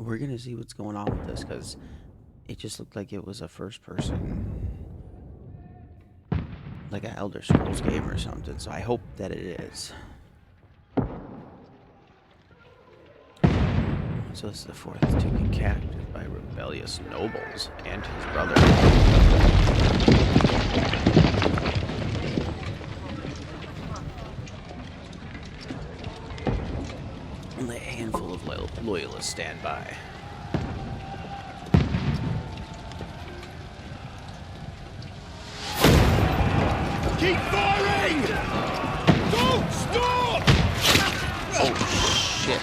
we're gonna see what's going on with this, because it just looked like it was a first person, like an Elder Scrolls game or something, so I hope that it is. So this is the fourth taken captive by rebellious nobles and his brother. Only a handful of loyalists stand by. Keep firing! Don't stop! Oh shit.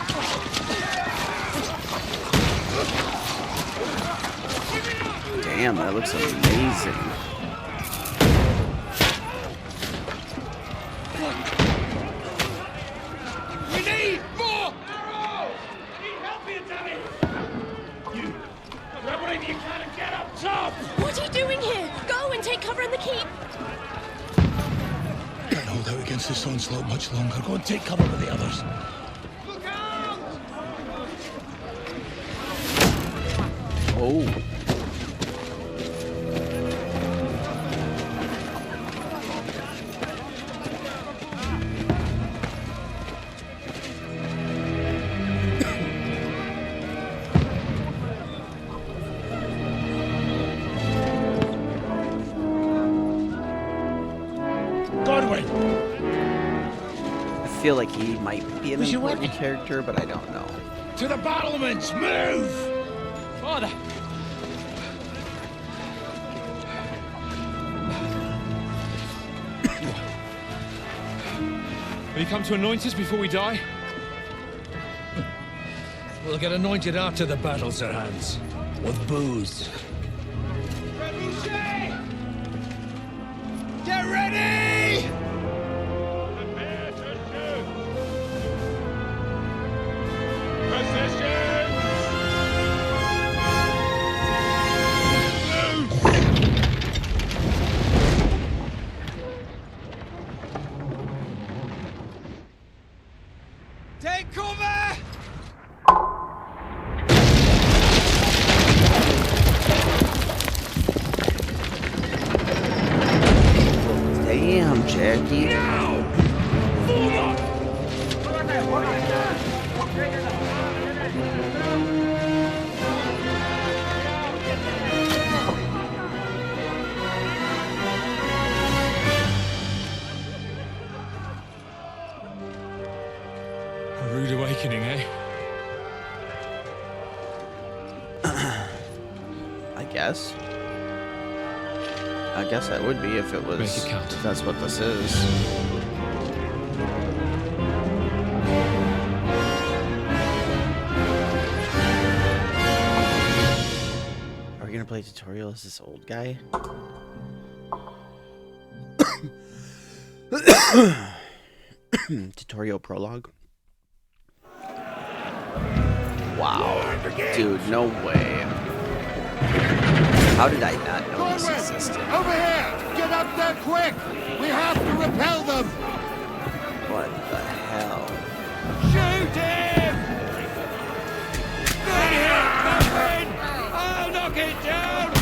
Damn, that looks amazing. We need more arrows! I need help here, Danny! You, grab whatever you can and get up top! What are you doing here? Go and take cover in the keep! Can't hold out against this onslaught much longer. Go and take cover with the others. Look out! Oh. I feel like he might be an important character, but I don't know. To the battlements! Move! Father! Will you come to anoint us before we die? We'll get anointed after the battles are hands. With booze. Get ready! Take cover! Damn, Jackie. A rude awakening, eh? I guess. I guess that would be if it was. Make it count. If that's what this is. Are we gonna play tutorial as this old guy? Tutorial prologue. Wow, dude, no way. How did I not know this existed? Over here! Get up there quick! We have to repel them! What the hell? Shoot him! Get here, Catherine! I'll knock it down!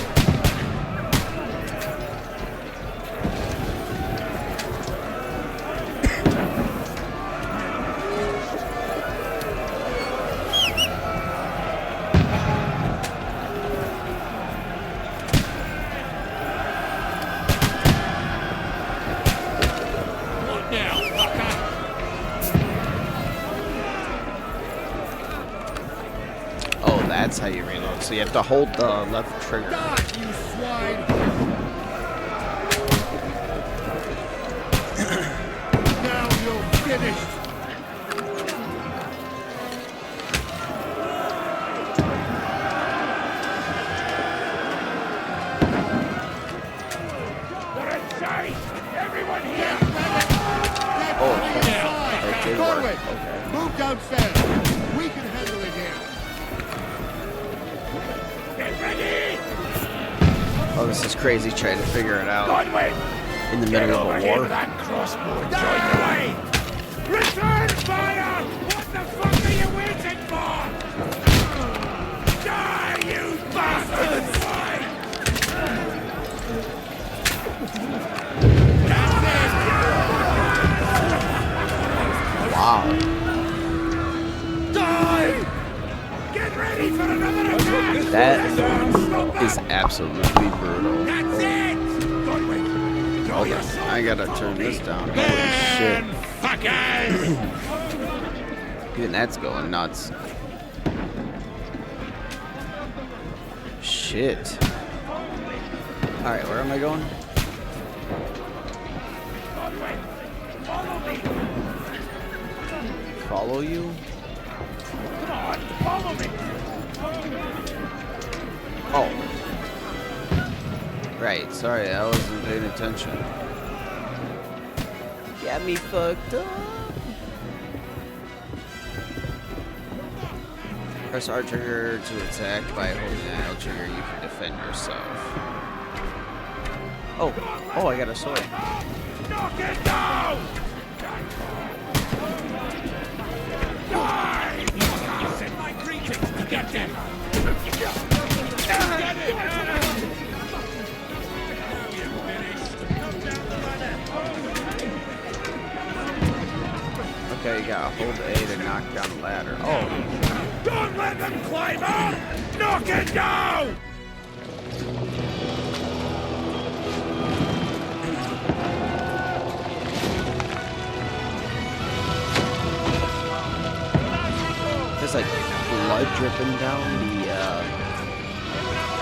What now, fucker? Oh, that's how you reload. So you have to hold the left trigger. Die, you swine! Now you're finished! They're inside! Everyone here! Oh, Get that did work. Forward! Okay. Move downstairs! We can handle it here! Get ready! Oh, this is crazy trying to figure it out Godwin! in the Get middle over of a here war. with that crossbow and join the way! Return fire! What the fuck are you waiting for? Ready for another attack? That is absolutely brutal. That's it! Don't wait. Draw Hold your on, sword. I gotta turn this down. Holy Man, shit. fuckers! Even that's going nuts. Shit. Alright, where am I going? Follow me! Follow you? Come on, follow me! Oh. Right, sorry, I wasn't paying attention. Got me fucked up. Press R trigger to attack. By holding the L trigger, you can defend yourself. Oh, I got a sword. Knock it down! Die! Send my greetings to get them! Get it! Okay, you gotta hold A to knock down the ladder. Oh, Don't let them climb up! Knock it down! there's like blood dripping down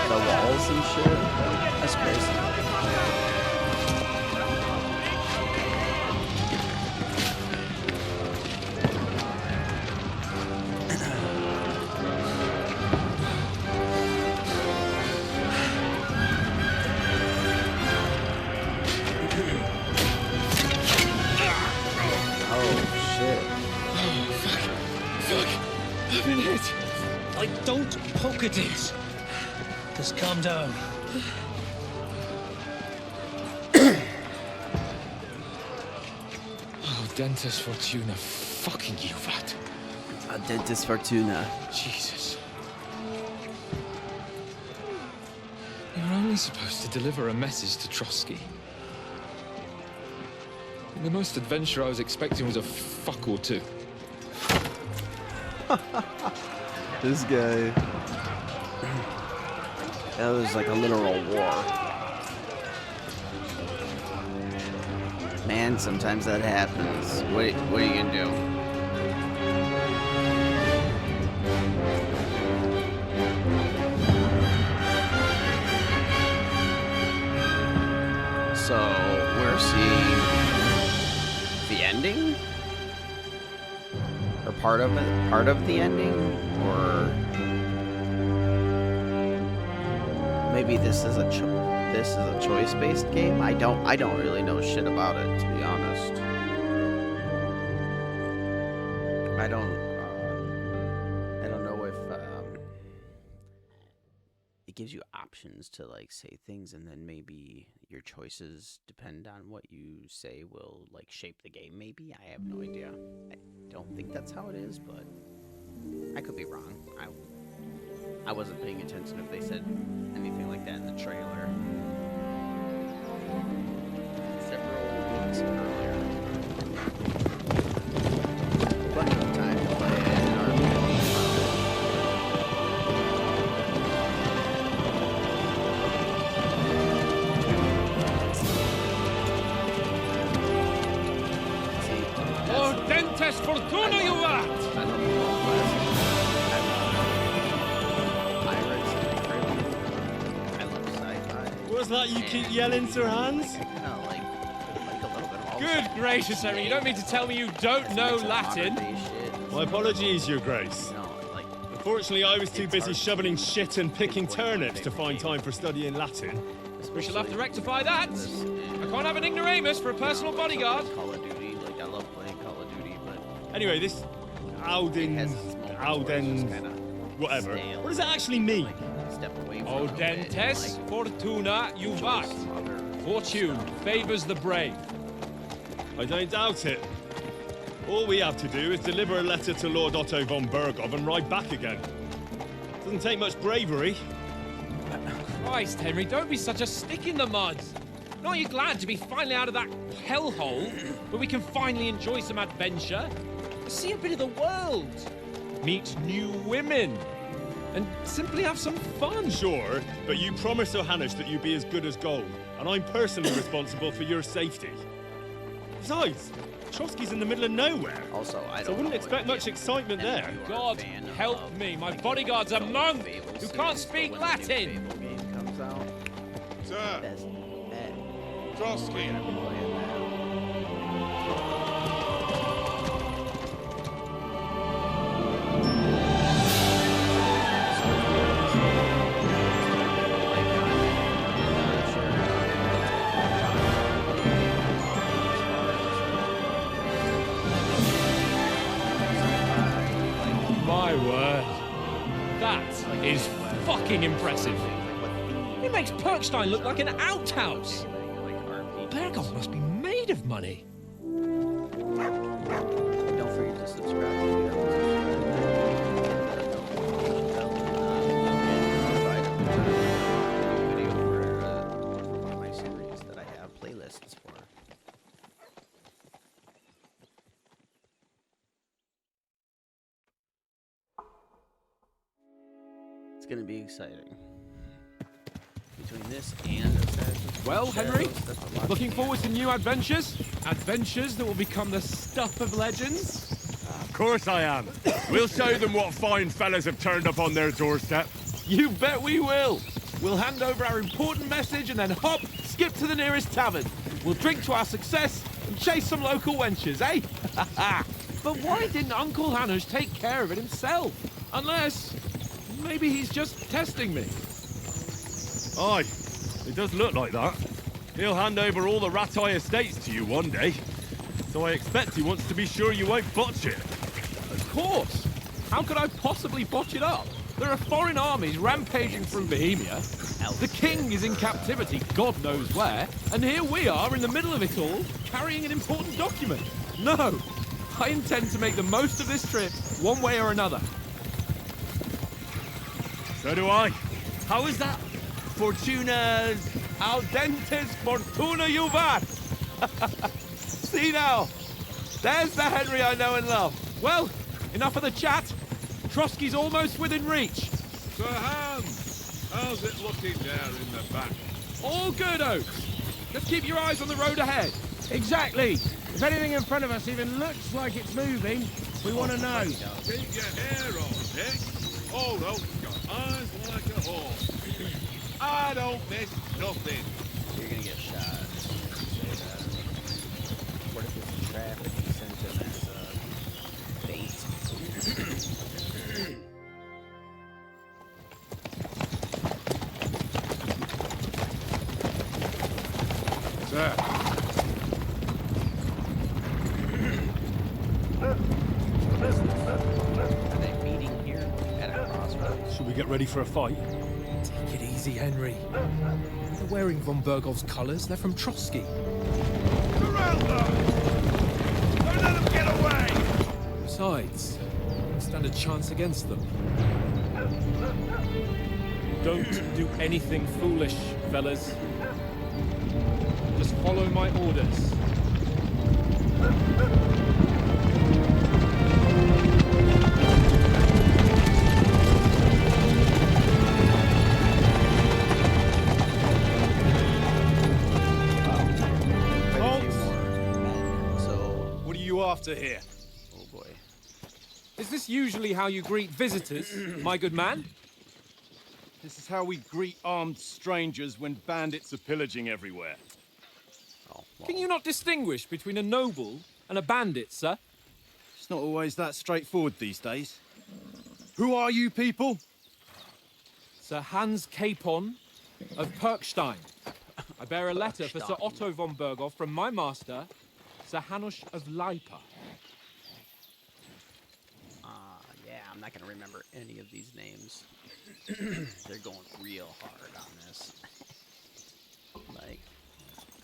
the walls and shit. That's crazy. I've been hit. Don't poke at it. Just calm down. Oh, Dentist Fortuna, fucking you, vat. Dentist Fortuna. Jesus. You're only supposed to deliver a message to Trotsky. The most adventure I was expecting was a fuck or two. This guy. That was like a literal war. Man, sometimes that happens. What are you gonna do? So we're seeing the ending? Or part of it? Part of the ending? Or maybe this is a choice-based game? I don't really know shit about it, to be honest. I don't know if it gives you options to like say things, and then maybe your choices depend on what you say will like shape the game. Maybe I have no idea. I don't think that's how it is, but I could be wrong. I wasn't paying attention if they said anything like that in the trailer. Several weeks earlier. Plenty of time to play an RPG. Oh, Dentist Fortuna, you vat! I love the old classics. I love pirates. I love sci-fi. What's that you keep yelling, Sir Hans? No, like a little bit of all Good the gracious, Henry, you don't mean to tell me you don't know Latin? My apologies, Your Grace. No, like Unfortunately, I was too busy shoveling shit and picking turnips to find time for studying Latin. We shall have to rectify that. this I can't have an ignoramus for a personal bodyguard. Call of Duty. Like I love playing Call of Duty, but Anyway, this it Auden, has its moments where it's just kinda whatever. stale What does that and, actually mean? like, step away from Oh, it a bit and, Dentes like, Fortuna enjoy juvat. some other Fortune stuff. favors the brave. I don't doubt it. All we have to do is deliver a letter to Lord Otto von Bergov and ride back again. Doesn't take much bravery. Christ, Henry, don't be such a stick in the mud. Aren't you glad to be finally out of that hellhole where we can finally enjoy some adventure? See a bit of the world. Meet new women. and simply have some fun. Sure, but you promised Johannes that you'd be as good as gold, and I'm personally responsible for your safety. Besides, Trotsky's in the middle of nowhere. Also, I don't So I wouldn't know expect if much excitement there. you are a God fan help of, me, my like, bodyguard's a the monk Fable who series, can't but speak when the new Latin. Fable game comes out, Sir, best bet. Trotsky. I'm gonna be playing that. My word. That is fucking impressive. It makes Perkstein look like an outhouse. Berghoff must be made of money. Don't forget to subscribe if you haven't subscribed. For one of my series that I have playlists for. It's gonna be exciting. Between this and Assassin's Creed Well, Henry, Shadows, that's a lot looking to forward to new adventures? Adventures that will become the stuff of legends? Of course I am. We'll show them what fine fellas have turned up on their doorstep. You bet we will. We'll hand over our important message and then hop, skip to the nearest tavern. We'll drink to our success and chase some local wenches, eh? But why didn't Uncle Hanush take care of it himself? Unless, maybe he's just testing me. Aye, it does look like that. He'll hand over all the Ratai estates to you one day. So I expect he wants to be sure you won't botch it. Of course. How could I possibly botch it up? There are foreign armies rampaging through Bohemia. The king is in captivity, God knows where, and here we are in the middle of it all, carrying an important document. No, I intend to make the most of this trip, one way or another. So do I. How is that? Fortuna's... Audentes fortuna juvat! See now, there's the Henry I know and love. Well, enough of the chat. Trotsky's almost within reach. Sir Hans, how's it looking there in the back? All good, Oaks. Just keep your eyes on the road ahead. Exactly. If anything in front of us even looks like it's moving, we want to know. Keep your hair on, Dick. Old Oak's got eyes like a hawk. I don't miss nothing. You're gonna get shot. Say that. What if it's a trap and you send him as bait? Sir. Are they meeting here at a crossroads? Should we get ready for a fight? Take it easy, Henry. They're wearing von Bergov's colours. They're from Trotsky. Surround them! Don't let them get away! Besides, we stand a chance against them. Don't do anything foolish, fellas. Just follow my orders. What are you after here? Oh boy. Is this usually how you greet visitors, my good man? This is how we greet armed strangers when bandits are pillaging everywhere. Oh, well. Can you not distinguish between a noble and a bandit, sir? It's not always that straightforward these days. Who are you people? Sir Hans Capon of Perkstein. I bear a letter for Sir Otto von Berghoff from my master, Sir Hanush of Lipa. Yeah, I'm not gonna remember any of these names. They're going real hard on this. like,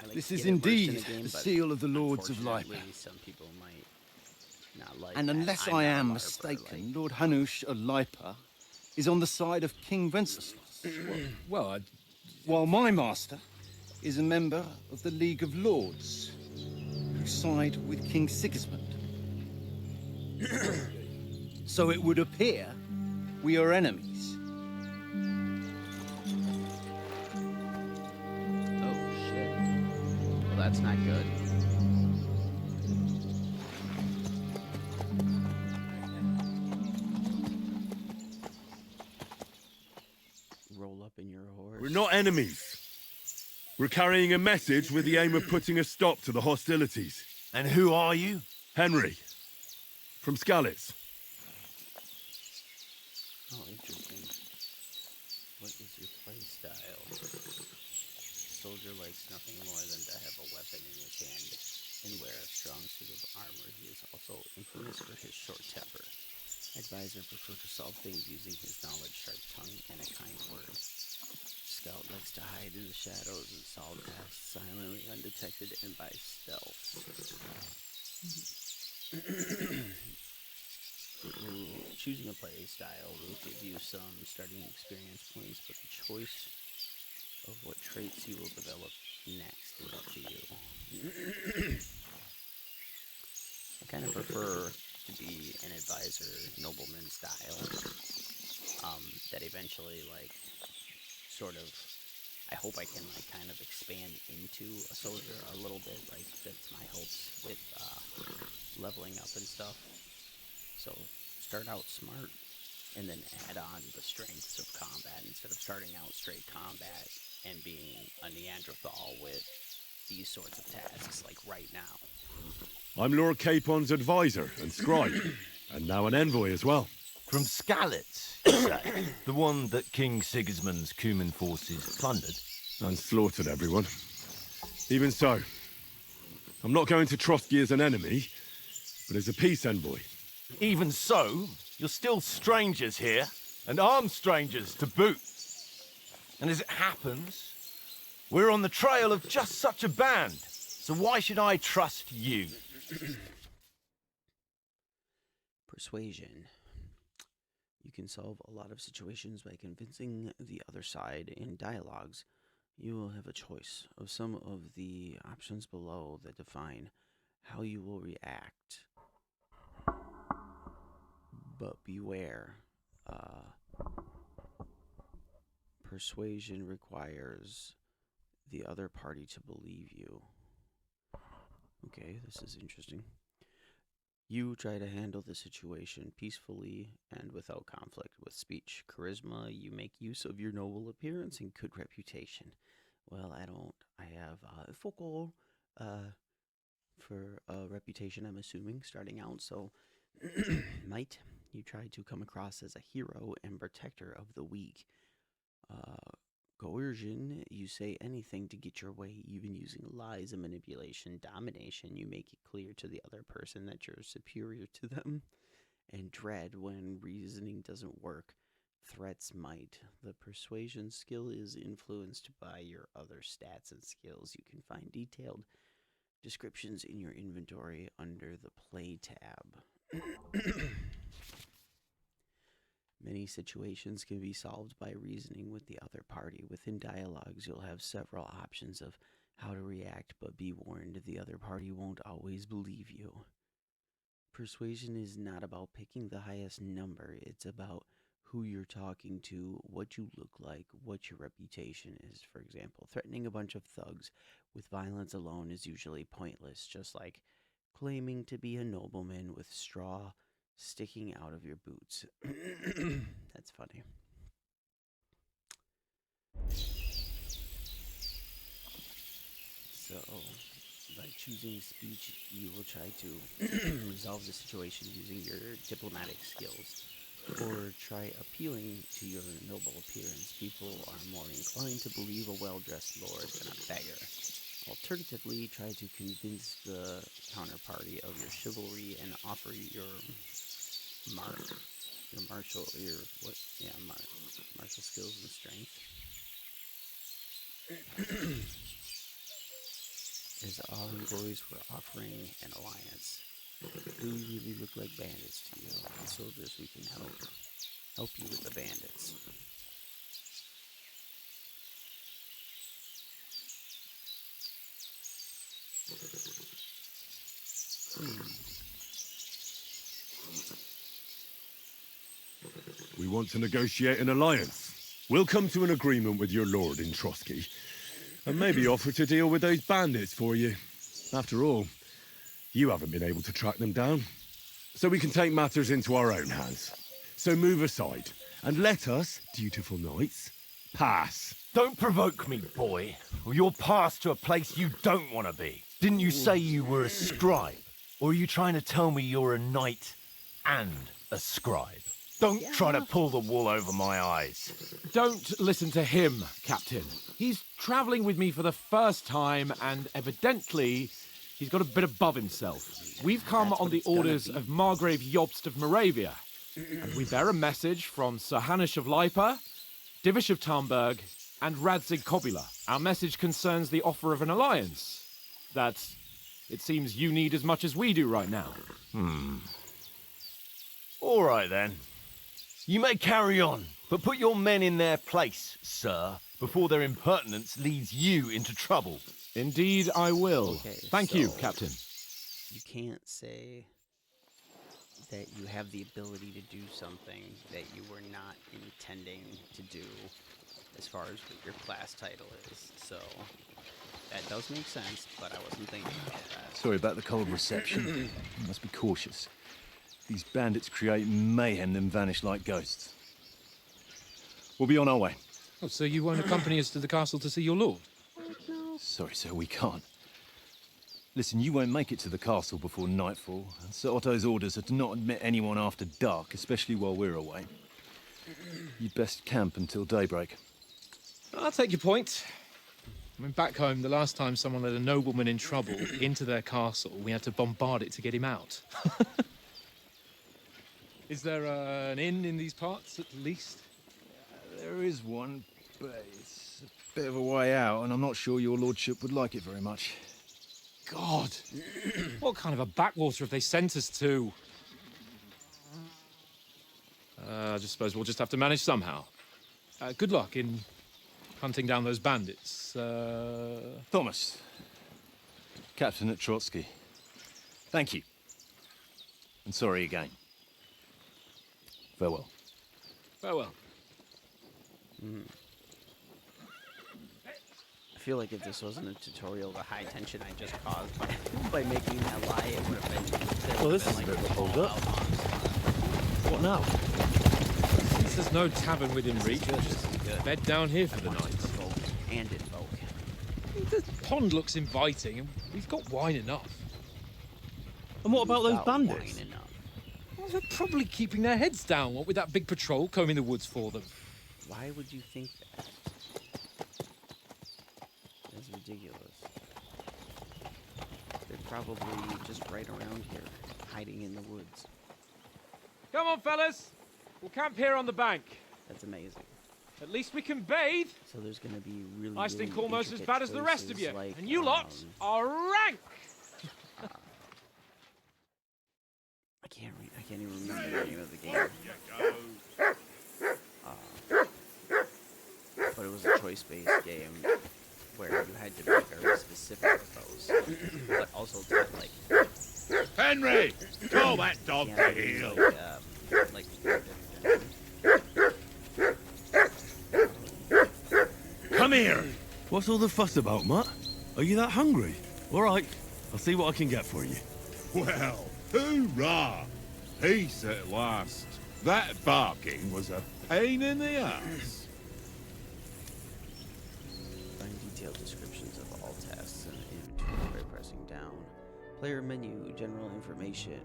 I like This get is it versed in indeed the game, the but seal of the Lords of Lipa. unfortunately, some people might not like And that. unless I'm I not a am LARPer, mistaken, like- Lord Hanush of Lipa is on the side of King Wenceslas, Well, while my master is a member of the League of Lords, who side with King Sigismund. So it would appear we are enemies. that's not good. Roll up in your horse. We're not enemies. We're carrying a message with the aim of putting a stop to the hostilities. And who are you? Henry, from Skalitz. Oh, interesting. What is your play style? Soldier likes nothing more than to have a weapon in his hand and wear a strong suit of armor. He is also infamous for his short temper. Advisor prefers to solve things using his knowledge, sharp tongue, and a kind word. Scout likes to hide in the shadows and solve tasks silently, undetected, and by stealth. Choosing a play style will give you some starting experience points, but the choice of what traits you will develop next is up to you. I kind of prefer to be an advisor, nobleman style, that eventually, like, sort of, I hope I can, like, kind of expand into a soldier a little bit. Like, that's my hopes with leveling up and stuff. So start out smart and then add on the strengths of combat instead of starting out straight combat and being a Neanderthal with these sorts of tasks like right now. I'm Lord Capon's advisor and scribe, and now an envoy as well. From Skalitz, you say? The one that King Sigismund's Cuman forces plundered? And slaughtered everyone. Even so, I'm not going to Trotsky as an enemy, but as a peace envoy. Even so, you're still strangers here, and armed strangers to boot. And as it happens, we're on the trail of just such a band, so why should I trust you? Persuasion. You can solve a lot of situations by convincing the other side in dialogues. You will have a choice of some of the options below that define how you will react. But beware, persuasion requires the other party to believe you. Okay, this is interesting. You try to handle the situation peacefully and without conflict with speech. Charisma, you make use of your noble appearance and good reputation. Well, I don't. I have focal for reputation, I'm assuming, starting out. So, might you try to come across as a hero and protector of the weak. Coercion, you say anything to get your way, even using lies and manipulation. Domination, you make it clear to the other person that you're superior to them. And dread, when reasoning doesn't work. Threats might. The persuasion skill is influenced by your other stats and skills. You can find detailed descriptions in your inventory under the Play tab. Many situations can be solved by reasoning with the other party. Within dialogues, you'll have several options of how to react, but be warned, the other party won't always believe you. Persuasion is not about picking the highest number. It's about who you're talking to, what you look like, what your reputation is. For example, threatening a bunch of thugs with violence alone is usually pointless, just like claiming to be a nobleman with straw sticking out of your boots. That's funny. So, by choosing speech, you will try to resolve the situation using your diplomatic skills, or try appealing to your noble appearance. People are more inclined to believe a well-dressed lord than a beggar. Alternatively, try to convince the counterparty of your chivalry and offer your martial skills and strength. As all employees were offering an alliance. Do we really look like bandits to you? As soldiers, we can help you with the bandits. We want to negotiate an alliance. We'll come to an agreement with your lord in Trotsky. And maybe offer to deal with those bandits for you. After all, you haven't been able to track them down. So we can take matters into our own hands. So move aside, and let us, dutiful knights, pass. Don't provoke me, boy, or you'll pass to a place you don't want to be. Didn't you say you were a scribe? Or are you trying to tell me you're a knight and a scribe? Don't try to pull the wool over my eyes. Don't listen to him, Captain. He's travelling with me for the first time, and evidently, he's got a bit above himself. We've come on the orders of Margrave Jobst of Moravia, and we bear a message from Sir Hanish of Lipa, Divish of Tarnberg, and Radzig Kobula. Our message concerns the offer of an alliance that it seems you need as much as we do right now. All right, then. You may carry on, but put your men in their place, sir, before their impertinence leads you into trouble. Indeed, I will. Okay, Thank you, so- Captain. You can't say that you have the ability to do something that you were not intending to do as far as what your class title is. So that does make sense, but I wasn't thinking about that. Sorry about the cold reception. You must be cautious. These bandits create mayhem, then vanish like ghosts. We'll be on our way. Oh, so you won't accompany us to the castle to see your lord? Sorry, sir, we can't. Listen, you won't make it to the castle before nightfall, and Sir Otto's orders are to not admit anyone after dark, especially while we're away. You'd best camp until daybreak. I'll take your point. I mean, back home, the last time someone let a nobleman in trouble into their castle, we had to bombard it to get him out. Is there an inn in these parts, at least? There is one, but it's a bit of a way out, and I'm not sure your lordship would like it very much. God! What kind of a backwater have they sent us to? I just suppose we'll just have to manage somehow. Good luck in hunting down those bandits. Thomas, Captain at Trotsky. Thank you. And sorry again. Farewell. Farewell. I feel like if this wasn't a tutorial, the high tension I just caused by making that lie, it would have been. Well, this is a bit of a hold-up. What now? Since there's no tavern within reach, we'll just bed down here for the night. And invoke. The pond looks inviting, and we've got wine enough. And what about those Without bandits? wine enough. Well, they're probably keeping their heads down, what with that big patrol combing the woods for them. Why would you think that? That's ridiculous. They're probably just right around here, hiding in the woods. Come on, fellas. We'll camp here on the bank. That's amazing. At least we can bathe. So there's gonna be really. I stink really almost as intricate bad as the rest of choices you. like, And you lot are rank. I can't even remember the name of the game. But it was a choice-based game where you had to be very specific with those, but also to like. Henry! Call that dog can't to really, heel! like Come here! What's all the fuss about, Mutt? Are you that hungry? All right, I'll see what I can get for you. Well, hoorah! Peace at last. That barking was a pain in the ass. Find detailed descriptions of all tasks in the inventory by pressing down. Player menu, general information.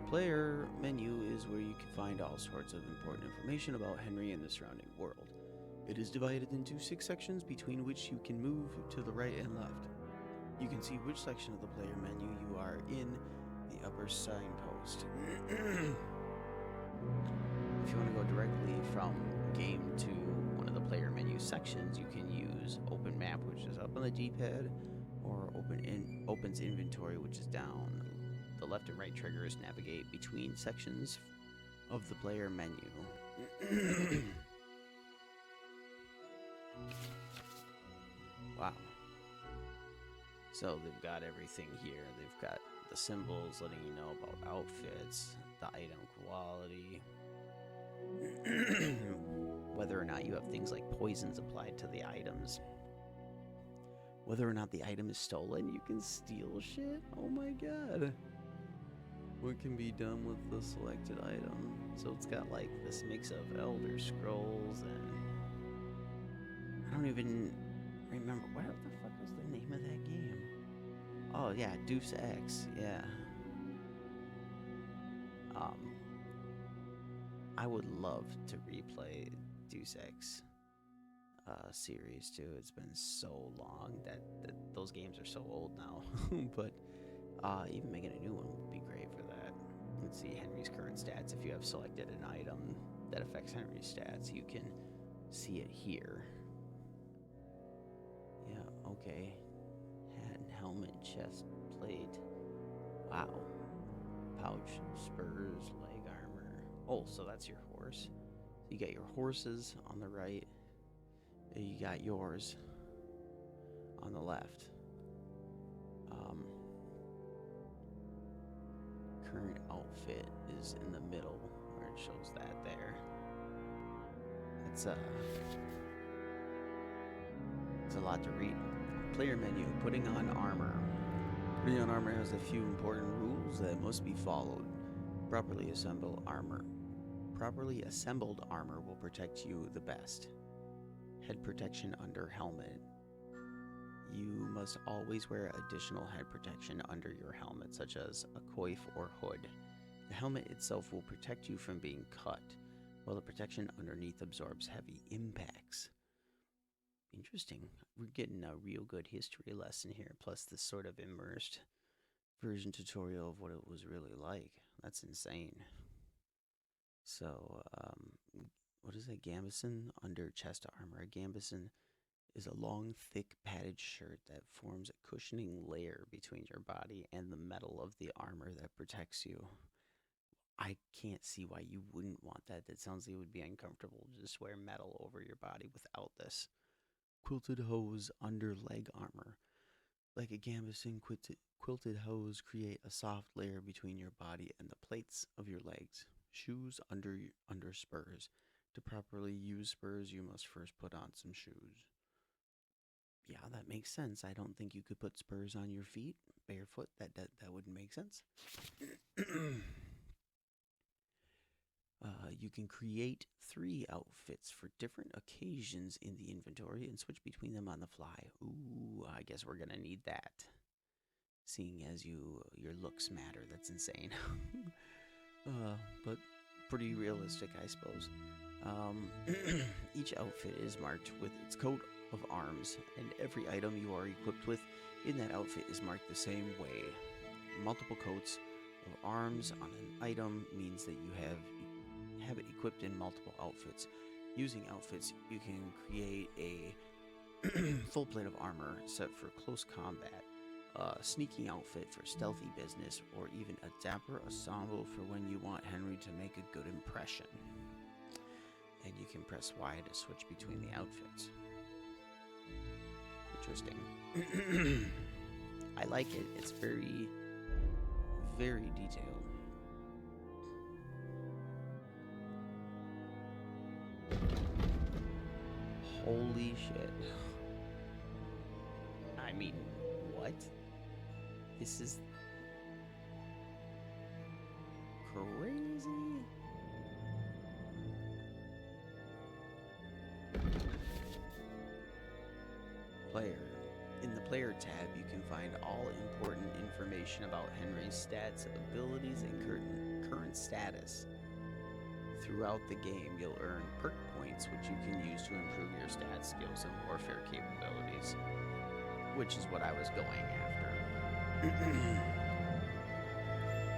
Player menu is where you can find all sorts of important information about Henry and the surrounding world. It is divided into 6 sections between which you can move to the right and left. You can see which section of the player menu you are in the upper signpost. If you want to go directly from game to one of the player menu sections, you can use open map, which is up on the D-pad, or opens inventory, which is down. The left and right triggers navigate between sections of the player menu. Wow. So they've got everything here. They've got the symbols letting you know about outfits, the item quality, whether or not you have things like poisons applied to the items. Whether or not the item is stolen, you can steal shit? Oh my god. What can be done with the selected item? So it's got like this mix of Elder Scrolls and... I don't even remember. What the fuck was the name of that game? Oh yeah, Deus Ex, yeah. I would love to replay Deus Ex series too. It's been so long that those games are so old now. But even making a new one would be great for that. Let's see Henry's current stats. If you have selected an item that affects Henry's stats, you can see it here. Yeah, okay. Hat and helmet, chest plate. Wow. Pouch, spurs, leg armor. Oh, so that's your horse. So you got your horses on the right. And you got yours on the left. Current outfit is in the middle, where it shows that there. It's a lot to read. Player menu, putting on armor. Putting on armor has a few important rules that must be followed. Properly assembled armor will protect you the best. Head protection under helmet. You must always wear additional head protection under your helmet, such as a coif or hood. The helmet itself will protect you from being cut, while the protection underneath absorbs heavy impacts. Interesting. We're getting a real good history lesson here, plus this sort of immersed version tutorial of what it was really like. That's insane. So, what is a gambeson under chest armor? A gambeson is a long, thick, padded shirt that forms a cushioning layer between your body and the metal of the armor that protects you. I can't see why you wouldn't want that. That sounds like it would be uncomfortable to just wear metal over your body without this. Quilted hose under leg armor. Like a gambeson, quilted hose create a soft layer between your body and the plates of your legs. Shoes under spurs. To properly use spurs, you must first put on some shoes. Yeah, that makes sense. I don't think you could put spurs on your feet barefoot. That wouldn't make sense. You can create 3 outfits for different occasions in the inventory and switch between them on the fly. Ooh, I guess we're gonna need that. Seeing as your looks matter, that's insane. But pretty realistic, I suppose. Each outfit is marked with its coat of arms, and every item you are equipped with in that outfit is marked the same way. Multiple coats of arms on an item means that you have it equipped in multiple outfits. Using outfits, you can create a full plate of armor set for close combat, a sneaking outfit for stealthy business, or even a dapper ensemble for when you want Henry to make a good impression. And you can press Y to switch between the outfits. Interesting. I like it. It's very, very detailed. Holy shit. I mean, what? This is crazy. Player. In the player tab, you can find all important information about Henry's stats, abilities, and current status. Throughout the game, you'll earn perk points, which you can use to improve your stats, skills, and warfare capabilities, which is what I was going after.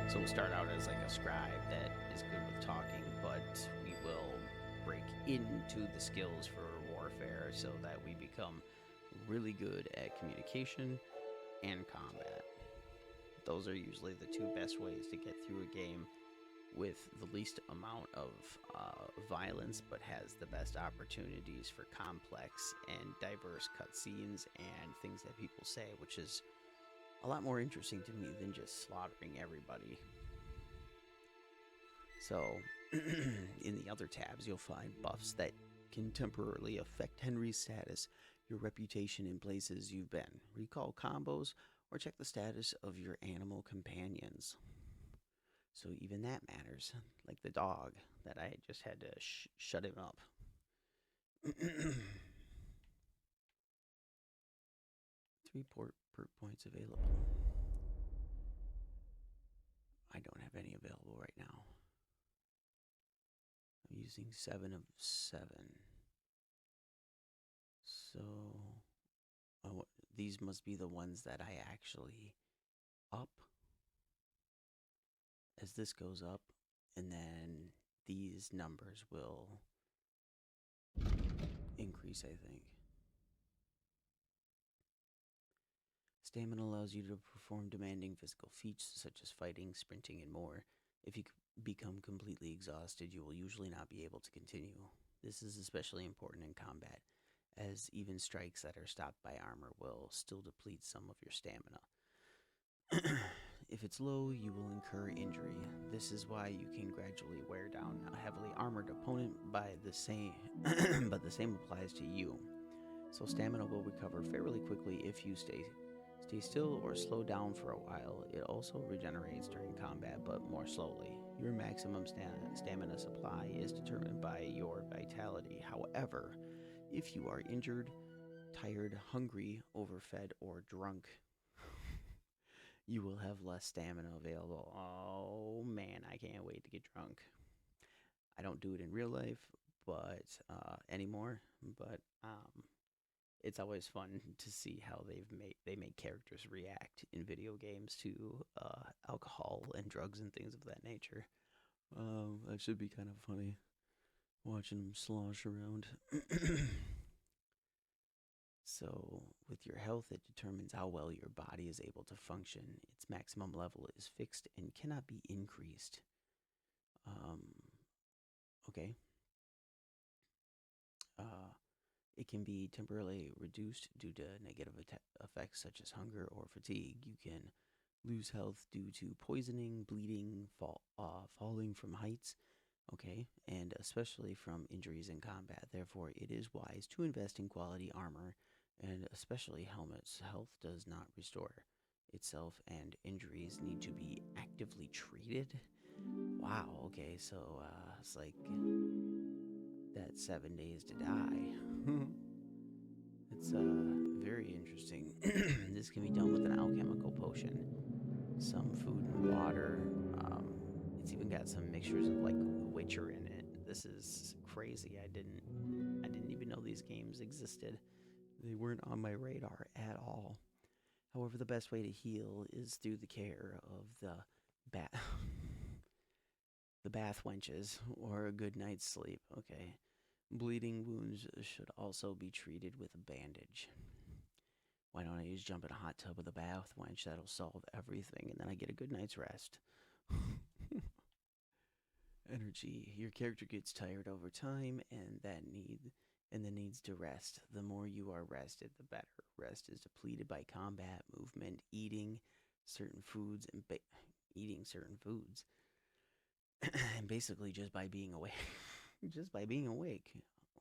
So we'll start out as like a scribe that is good with talking, but we will break into the skills for warfare so that we become really good at communication and combat. Those are usually the 2 best ways to get through a game with the least amount of violence, but has the best opportunities for complex and diverse cutscenes and things that people say, which is a lot more interesting to me than just slaughtering everybody. So, in the other tabs, you'll find buffs that can temporarily affect Henry's status. your reputation in places you've been, recall combos, or check the status of your animal companions. So even that matters, like the dog that I just had to shut him up. 3 perk points available. I don't have any available right now. I'm using 7 of 7. So these must be the ones that I actually up as this goes up, and then these numbers will increase, I think. Stamina allows you to perform demanding physical feats such as fighting, sprinting, and more. If you become completely exhausted, you will usually not be able to continue. This is especially important in combat, as even strikes that are stopped by armor will still deplete some of your stamina. If it's low, you will incur injury. This is why you can gradually wear down a heavily armored opponent by the same but the same applies to you. So stamina will recover fairly quickly if you stay still or slow down for a while. It also regenerates during combat, but more slowly. Your maximum stamina supply is determined by your vitality. However, if you are injured, tired, hungry, overfed, or drunk, you will have less stamina available. Oh man, I can't wait to get drunk. I don't do it in real life, but anymore. But it's always fun to see how they make characters react in video games to alcohol and drugs and things of that nature. That should be kind of funny, watching them slosh around. So, with your health, it determines how well your body is able to function. Its maximum level is fixed and cannot be increased. Okay. It can be temporarily reduced due to negative effects such as hunger or fatigue. You can lose health due to poisoning, bleeding, falling from heights, okay, and especially from injuries in combat. Therefore, it is wise to invest in quality armor, and especially helmets. Health does not restore itself, and injuries need to be actively treated. Wow, okay, so it's like that 7 days to die. It's very interesting. This can be done with an alchemical potion, some food and water. It's even got some mixtures of like Witcher in it. This is crazy. I didn't even know these games existed. They weren't on my radar at all. However, the best way to heal is through the care of the bath wenches or a good night's sleep. Okay. Bleeding wounds should also be treated with a bandage. Why don't I just jump in a hot tub with a bath wench? That'll solve everything, and then I get a good night's rest. Energy. Your character gets tired over time, and then needs to rest. The more you are rested, the better. Rest is depleted by combat, movement, eating certain foods, and and basically just by being awake. Just by being awake.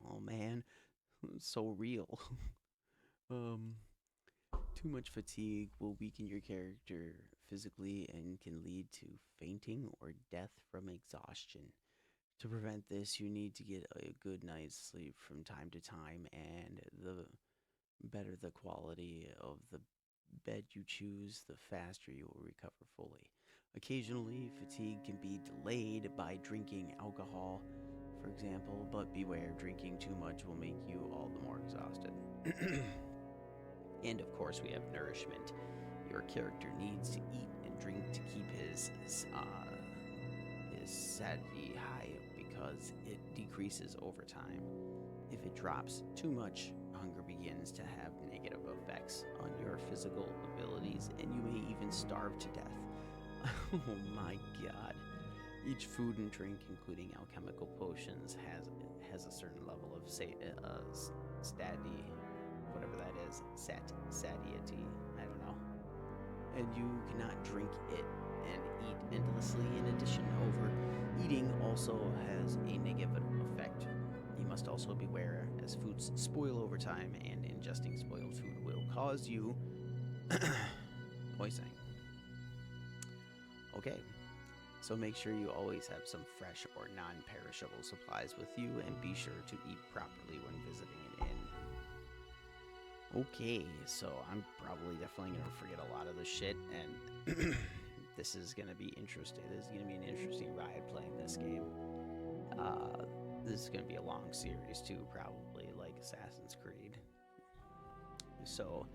Oh man, so real. Too much fatigue will weaken your character physically and can lead to fainting or death from exhaustion. To prevent this, you need to get a good night's sleep from time to time, and the better the quality of the bed you choose, the faster you will recover fully. Occasionally, fatigue can be delayed by drinking alcohol, for example, but beware, drinking too much will make you all the more exhausted. And of course, we have nourishment. Your character needs to eat and drink to keep his satiety high, because it decreases over time. If it drops too much, hunger begins to have negative effects on your physical abilities, and you may even starve to death. Oh my god. Each food and drink, including alchemical potions, has a certain level of satiety, whatever that is, satiety, I don't know. And you cannot drink it and eat endlessly. In addition, overeating also has a negative effect. You must also beware, as as foods spoil over time, and ingesting spoiled food will cause you poisoning. Okay, so make sure you always have some fresh or non-perishable supplies with you, and be sure to eat properly when visiting an inn. Okay, so I'm probably definitely going to forget a lot of the shit, and this is going to be interesting. This is going to be an interesting ride playing this game. This is going to be a long series too, probably, like Assassin's Creed. So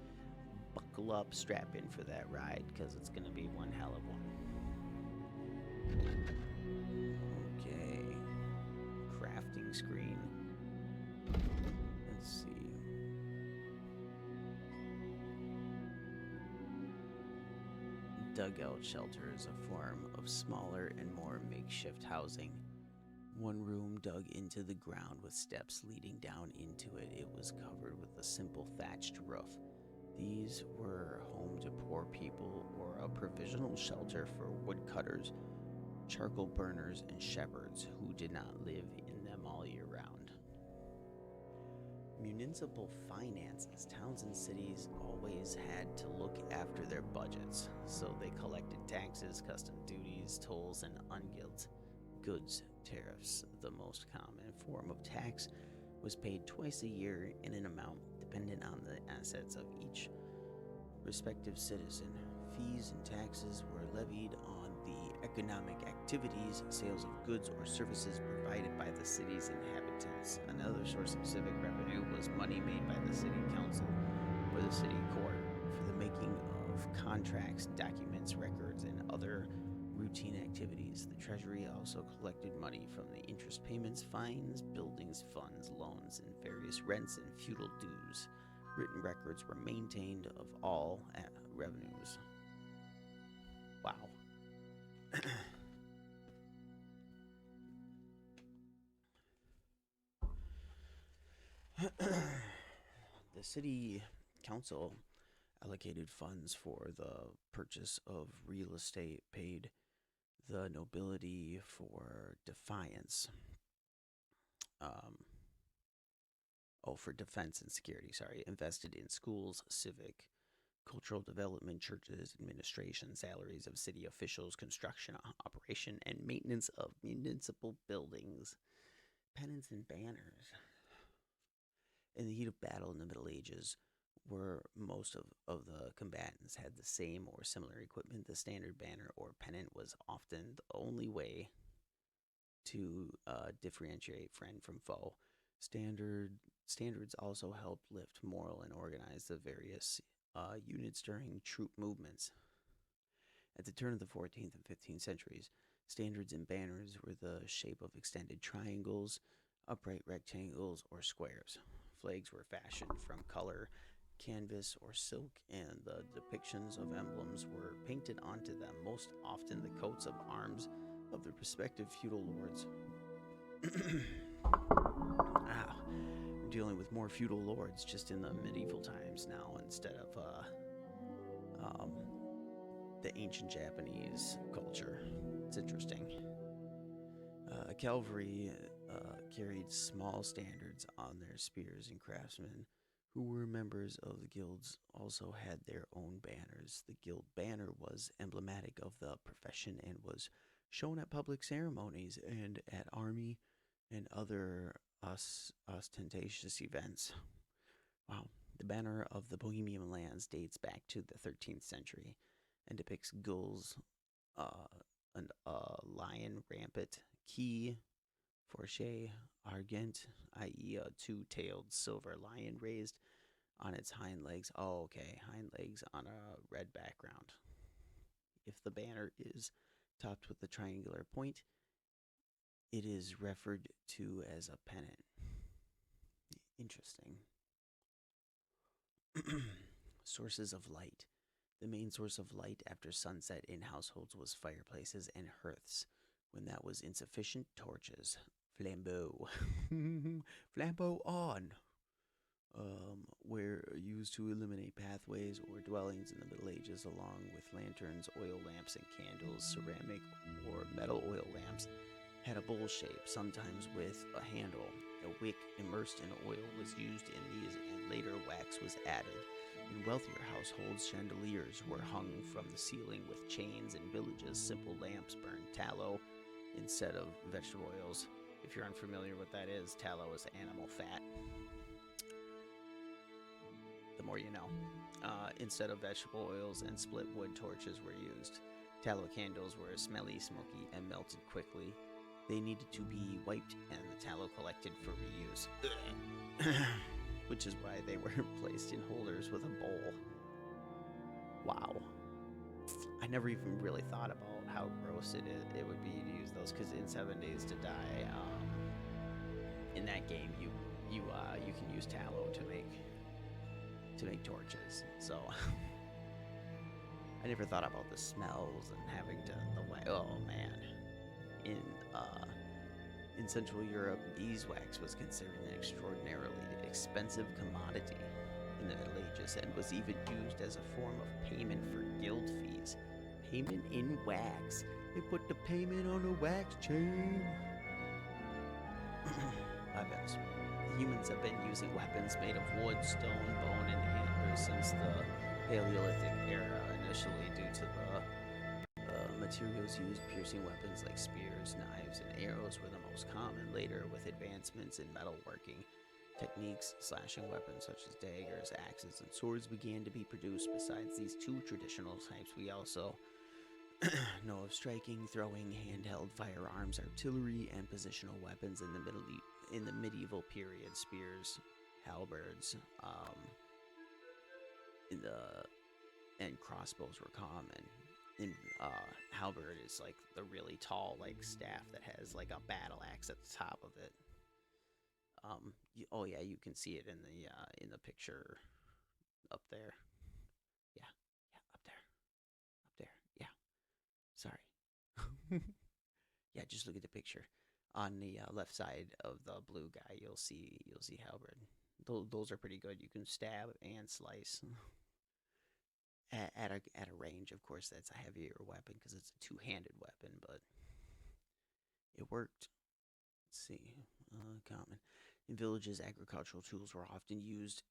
buckle up, strap in for that ride, because it's going to be one hell of one. Okay, crafting screen. Let's see. Dugout shelter is a form of smaller and more makeshift housing. One room dug into the ground with steps leading down into it. It was covered with a simple thatched roof. These were home to poor people, or a provisional shelter for woodcutters, charcoal burners, and shepherds who did not live in them all year round. Municipal finances. Towns and cities always had to look after their budgets, so they collected taxes, custom duties, tolls, and unguilt goods tariffs. The most common form of tax was paid twice a year in an amount dependent on the assets of each respective citizen. Fees and taxes were levied on the economic activities, sales of goods or services provided by the city's inhabitants. Another source of civic revenue was money made by the city council or the city court for the making of contracts, documents, records, and other routine activities. The treasury also collected money from the interest payments, fines, buildings, funds, loans, and various rents and feudal dues. Written records were maintained of all revenues. Wow. The city council allocated funds for the purchase of real estate, paid the nobility for defiance. For defense and security, invested in schools, civic, cultural development, churches, administration, salaries of city officials, construction, operation, and maintenance of municipal buildings, pennants and banners. In the heat of battle in the Middle Ages, where most of the combatants had the same or similar equipment, the standard banner or pennant was often the only way to differentiate friend from foe. Standards also helped lift morale and organize the various units during troop movements. At the turn of the 14th and 15th centuries, standards and banners were the shape of extended triangles, upright rectangles, or squares. Flags were fashioned from color, canvas, or silk, and the depictions of emblems were painted onto them, most often the coats of arms of the respective feudal lords. We're dealing with more feudal lords just in the medieval times now, instead of the ancient Japanese culture. It's interesting. Cavalry carried small standards on their spears, and craftsmen who were members of the guilds also had their own banners. The guild banner was emblematic of the profession and was shown at public ceremonies and at army and other ostentatious events. Wow. The banner of the Bohemian lands dates back to the 13th century and depicts gulls, and a lion rampant, key, forche, argent, i.e. a two-tailed silver lion raised on its hind legs. Oh, okay, hind legs on a red background. If the banner is topped with a triangular point, it is referred to as a pennant. Interesting. Sources of light. The main source of light after sunset in households was fireplaces and hearths. When that was insufficient, torches. Flambeau. Flambeau on. Were used to illuminate pathways or dwellings in the Middle Ages, along with lanterns, oil lamps, and candles. Ceramic or metal oil lamps had a bowl shape, sometimes with a handle. A wick immersed in oil was used in these, and later wax was added. In wealthier households, chandeliers were hung from the ceiling with chains. In villages, simple lamps burned tallow instead of vegetable oils. If you're unfamiliar with that is, tallow is animal fat. The more you know. Instead of vegetable oils, and split wood torches were used. Tallow candles were smelly, smoky, and melted quickly. They needed to be wiped and the tallow collected for reuse. Which is why they were placed in holders with a bowl. Wow. I never even really thought about how gross it would be to use those, because in 7 Days to Die, in that game, you can use tallow to make torches. So I never thought about the smells and having to oh man. In Central Europe, beeswax was considered an extraordinarily expensive commodity in the Middle Ages, and was even used as a form of payment for guild fees. Payment in wax. They put the payment on a wax chain. Weapons. Humans have been using weapons made of wood, stone, bone, and antlers since the Paleolithic era, initially due to the materials used. Piercing weapons like spears, knives, and arrows were the most common. Later, with advancements in metalworking techniques, slashing weapons such as daggers, axes, and swords began to be produced. Besides these two traditional types, we also know of striking, throwing, handheld firearms, artillery, and positional weapons in the medieval period. Spears, halberds, and crossbows were common. And halberd is like the really tall like staff that has like a battle axe at the top of it. Oh yeah, you can see it in the picture up there. Yeah, up there. Yeah, sorry. Yeah, just look at the picture on the left side of the blue guy. You'll see halberd. Those are pretty good. You can stab and slice. At a range, of course, that's a heavier weapon because it's a two-handed weapon, but it worked. Let's see, common. In villages, agricultural tools were often used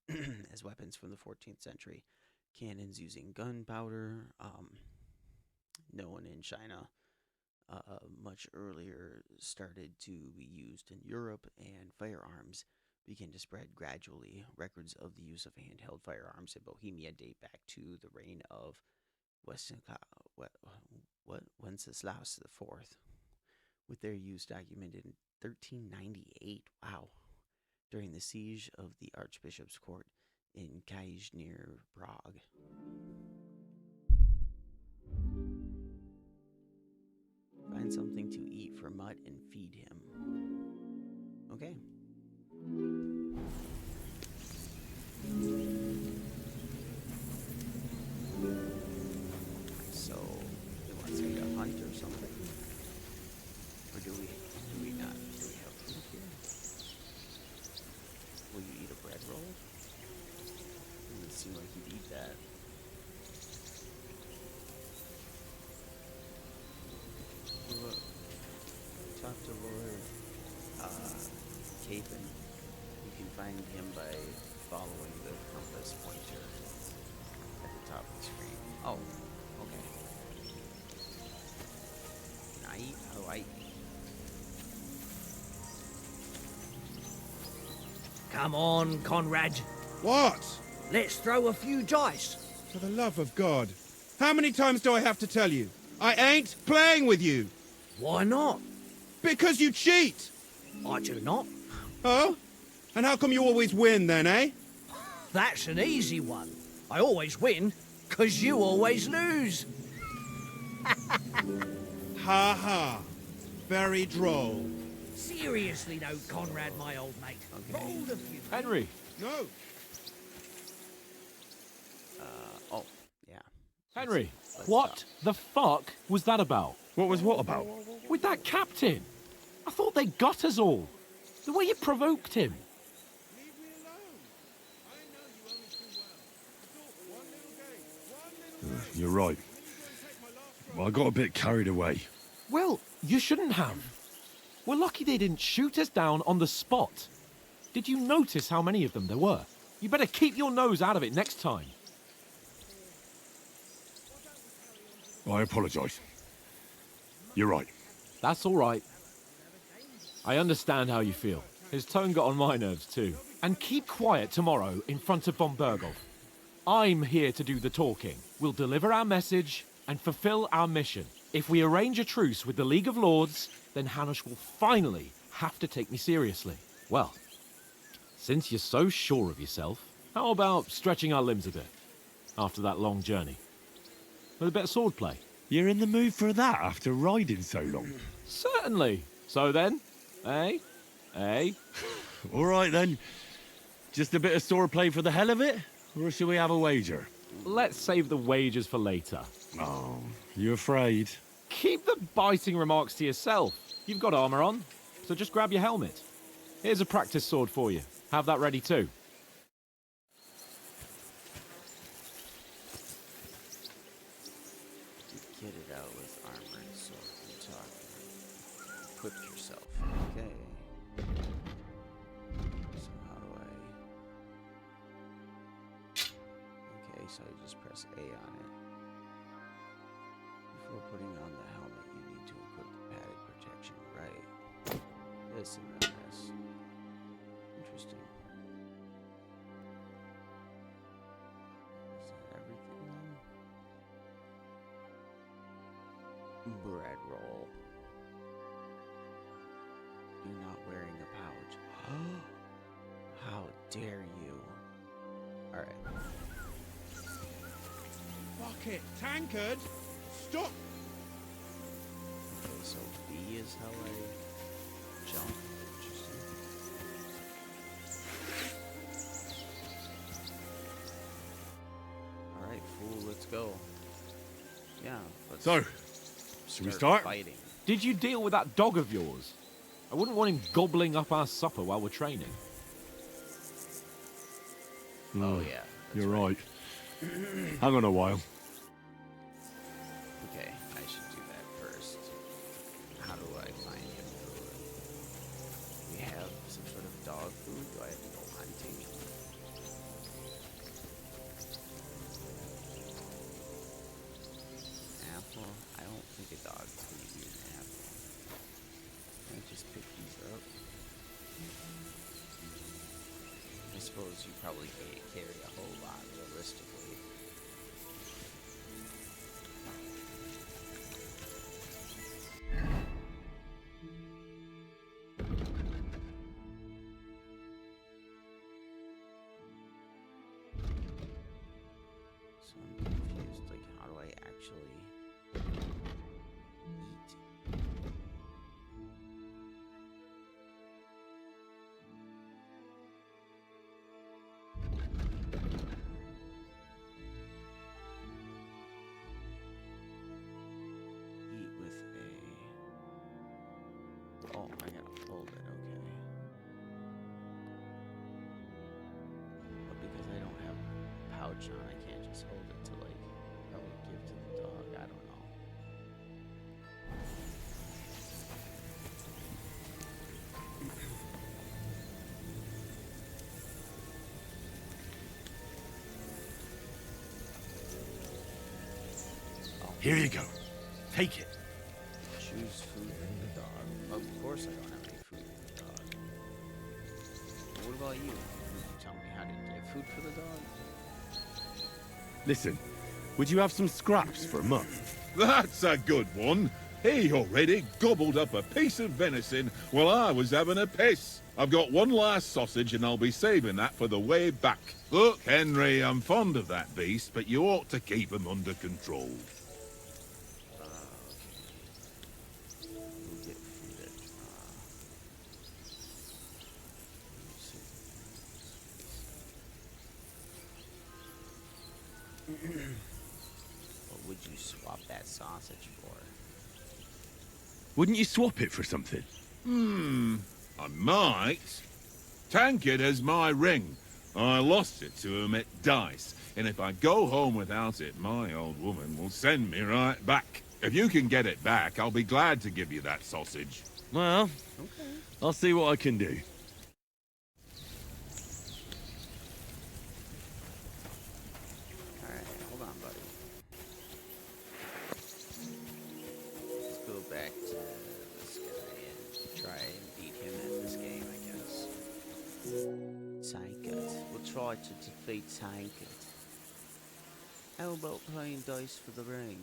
as weapons from the 14th century. Cannons using gunpowder, known in China much earlier, started to be used in Europe, and firearms began to spread gradually. Records of the use of handheld firearms in Bohemia date back to the reign of Wenceslaus IV, with their use documented in 1398. Wow. During the siege of the Archbishop's Court in Kaj near Prague. Find something to eat for Mutt and feed him. Okay. So, they want to take a hunt or something? Or do we not? Do we have food here? Will you eat a bread roll? Doesn't seem like you'd eat that. Look, talk to Lord Caven. You can find him by following the compass pointer at the top of the screen. Oh, okay. Can I eat? How do I eat? Come on, Conrad. What? Let's throw a few dice. For the love of God. How many times do I have to tell you? I ain't playing with you. Why not? Because you cheat. I do not. Oh? And how come you always win then, eh? That's an easy one. I always win, 'cause you always lose. Ha ha. Very droll. Seriously though, Conrad, my old mate. Roll a few. Henry, No. Oh, yeah. Henry, Let's what stop. the fuck was that about? What was what about? With that captain? I thought they got us all. The way you provoked him. Leave me alone. I know you only too well. I thought one little game, one little game. You're right. Take my last Well, I got a bit carried away. Well, you shouldn't have. We're lucky they didn't shoot us down on the spot. Did you notice how many of them there were? You better keep your nose out of it next time. I apologise. You're right. That's all right. I understand how you feel. His tone got on my nerves too. And keep quiet tomorrow in front of von Berghoff. I'm here to do the talking. We'll deliver our message and fulfill our mission. If we arrange a truce with the League of Lords, then Hanush will finally have to take me seriously. Well, since you're so sure of yourself, how about stretching our limbs a bit after that long journey? With a bit of swordplay. You're in the mood for that after riding so long? Certainly. So then, eh? Eh? All right then. Just a bit of swordplay for the hell of it? Or shall we have a wager? Let's save the wagers for later. Oh, you afraid? Keep the biting remarks to yourself. You've got armor on, so just grab your helmet. Here's a practice sword for you. Have that ready too. Get it out with armor and sword and talk. Equip yourself. Okay. So how do I... Okay, so I just press A on it. Before putting on the helmet, you need to equip the padded protection. Right. This and then this. Interesting. Is that everything then? Bread roll. You're not wearing a pouch. How dare you? Alright. Fuck it, tankard! Stop! Okay, so B is how I jump. Interesting. Alright, fool, let's go. Yeah, let's Should we start? fighting. Did you deal with that dog of yours? I wouldn't want him gobbling up our supper while we're training. Oh yeah. You're right. Hang on a while. Okay, I should do that first. How do I find him food? Do we have some sort of dog food? Do I have to go hunting? Apple? I don't think a dog's gonna eat an apple. Can I just pick these up? I suppose you probably can't carry a whole lot realistically. So I'm confused, like how do I actually eat? Eat with a... Oh, I gotta fold it, okay. But because I don't have a pouch on, I can't just hold it to, like, probably give to the dog, I don't know. Here you go. Take it. Choose food for the dog. Of course I don't have any food for the dog. What about you? Would you tell me how to get food for the dog? Listen, would you have some scraps for Mutt? That's a good one. He already gobbled up a piece of venison while I was having a piss. I've got one last sausage and I'll be saving that for the way back. Look, Henry, I'm fond of that beast, but you ought to keep him under control. We'll get food at, what would you swap that sausage for? Wouldn't you swap it for something? I might. Tankard has my ring. I lost it to him at dice, and if I go home without it, my old woman will send me right back. If you can get it back, I'll be glad to give you that sausage. Well, I'll see what I can do. Alright, hold on, buddy. Let's go back to this guy and try and beat him at this game, I guess. Tankard. We'll try to defeat Tankard. How about playing dice for the ring?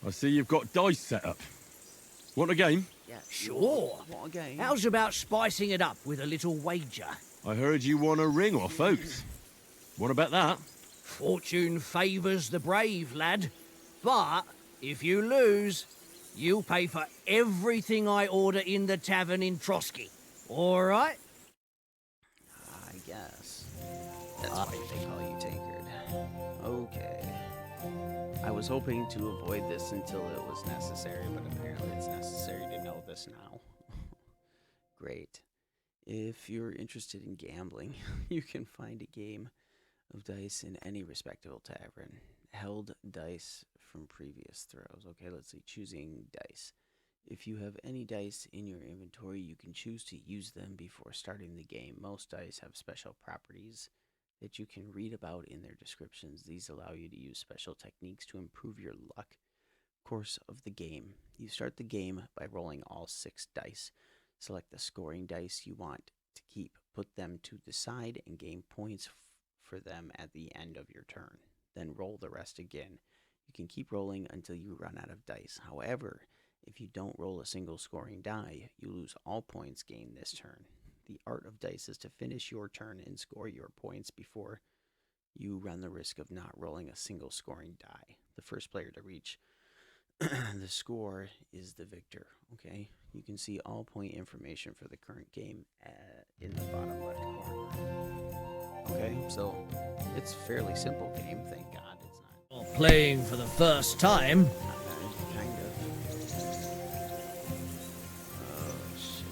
I see you've got dice set up. Want a game? Yeah. Sure. What a game. How's about spicing it up with a little wager? I heard you won a ring off Oates. What about that? Fortune favours the brave, lad. But if you lose, you'll pay for everything I order in the tavern in Trotsky. All right? I guess. That's why they call you Tankard. Okay. I was hoping to avoid this until it was necessary, but apparently it's necessary to know this now. Great. If you're interested in gambling, you can find a game of dice in any respectable tavern. Held dice from previous throws. Okay, let's see. Choosing dice. If you have any dice in your inventory, you can choose to use them before starting the game. Most dice have special properties that you can read about in their descriptions. These allow you to use special techniques to improve your luck course of the game. You start the game by rolling all 6 dice. Select the scoring dice you want to keep, put them to the side, and gain points for them at the end of your turn. Then roll the rest again. You can keep rolling until you run out of dice. However, if you don't roll a single scoring die, you lose all points gained this turn. The art of dice is to finish your turn and score your points before you run the risk of not rolling a single scoring die. The first player to reach the score is the victor. Okay, you can see all point information for the current game in the bottom left corner. Okay, so it's a fairly simple game, thank God. It's not Playing for the first time. kind of. Oh shit.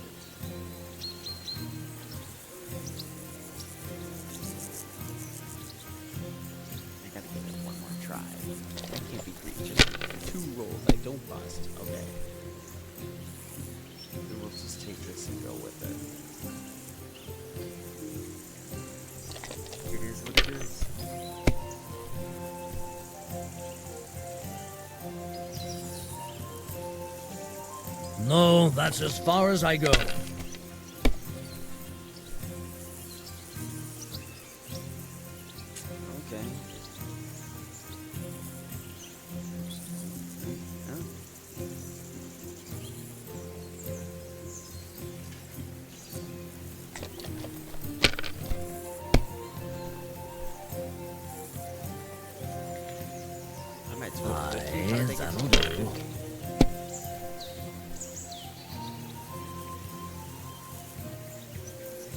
I gotta give it one more try. I can't be greedy. Just 2 rolls. I don't bust. Okay. Then we'll just take this and go with it. It is what it is. No, that's as far as I go. Okay. Oh. I might switch to 2 Aye, that'll do.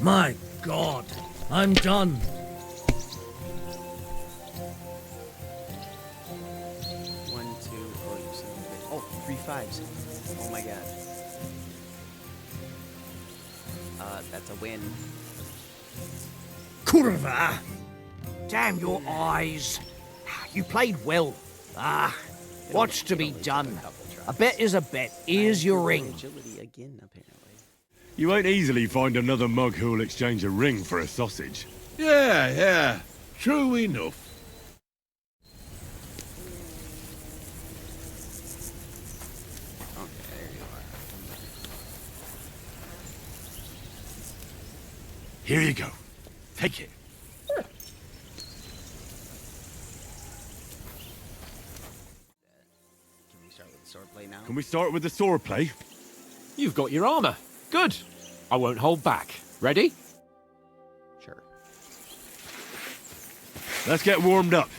My God, I'm done. 1, 2. Oh, you son of a bitch. Oh, 3 5s. Oh my God. That's a win. Kurva! Damn your eyes. You played well. What's to be done? A bet is a bet. Here's your ring. Agility again, apparently. You won't easily find another mug who'll exchange a ring for a sausage. Yeah. True enough. Okay, there you are. Here you go. Take it. Can we start with the swordplay now? Can we start with the swordplay? You've got your armor. Good. I won't hold back. Ready? Sure. Let's get warmed up.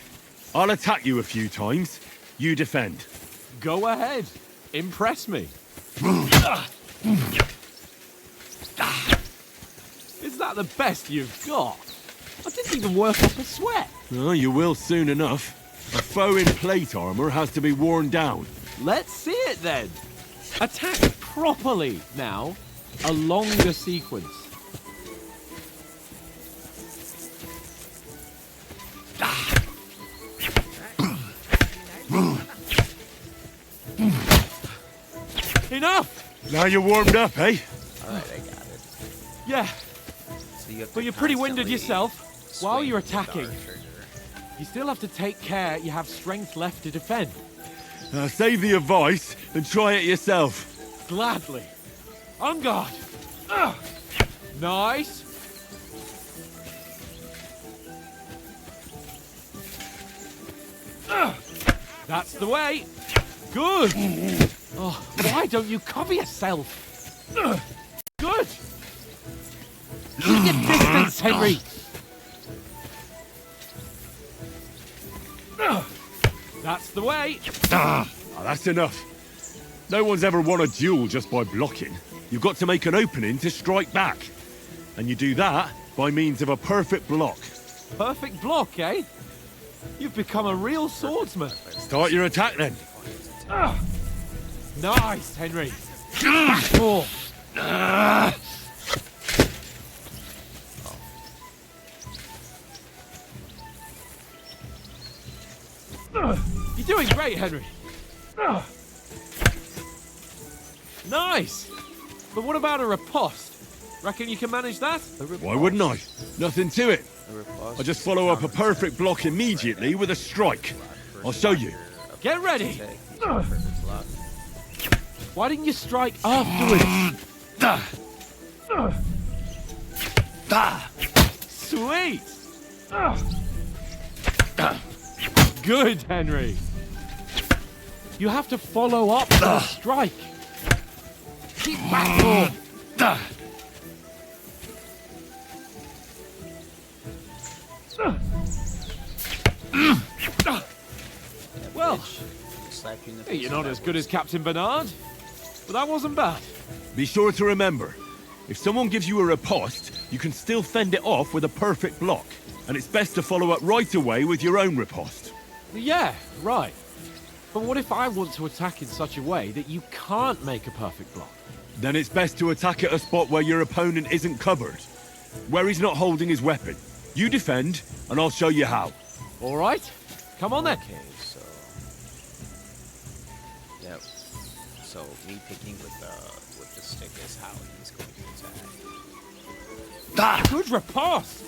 I'll attack you a few times. You defend. Go ahead. Impress me. Is that the best you've got? I didn't even work up a sweat. Oh, you will soon enough. A foe in plate armor has to be worn down. Let's see it then. Attack properly now. A longer sequence. Enough! Now you're warmed up, eh? Alright, I got it. Yeah, So you have to but you're pretty winded constantly yourself while swing you're the dart attacking. trigger. You still have to take care you have strength left to defend. Now save the advice and try it yourself. Gladly. On guard. Nice. That's the way. Good. Oh, why don't you cover yourself? Good. Keep your distance, Henry. That's the way. Oh, that's enough. No one's ever won a duel just by blocking. You've got to make an opening to strike back. And you do that by means of a perfect block. Perfect block, eh? You've become a real swordsman. Start your attack then. Nice, Henry. Back four. You're doing great, Henry. Nice. But what about a riposte? Reckon you can manage that? Why wouldn't I? Nothing to it. I just follow up a perfect block immediately with a strike. I'll show you. Get ready. Why didn't you strike afterwards? Sweet. Good, Henry. You have to follow up with a strike. Keep back four. Well, hey, you're not as good as Captain Bernard, but that wasn't bad. Be sure to remember, if someone gives you a riposte, you can still fend it off with a perfect block. And it's best to follow up right away with your own riposte. Yeah, right. But what if I want to attack in such a way that you can't make a perfect block? Then it's best to attack at a spot where your opponent isn't covered. Where he's not holding his weapon. You defend, and I'll show you how. All right. Come on then. Okay, so... Yep. So me picking with the stick is how he's going to attack. Good riposte.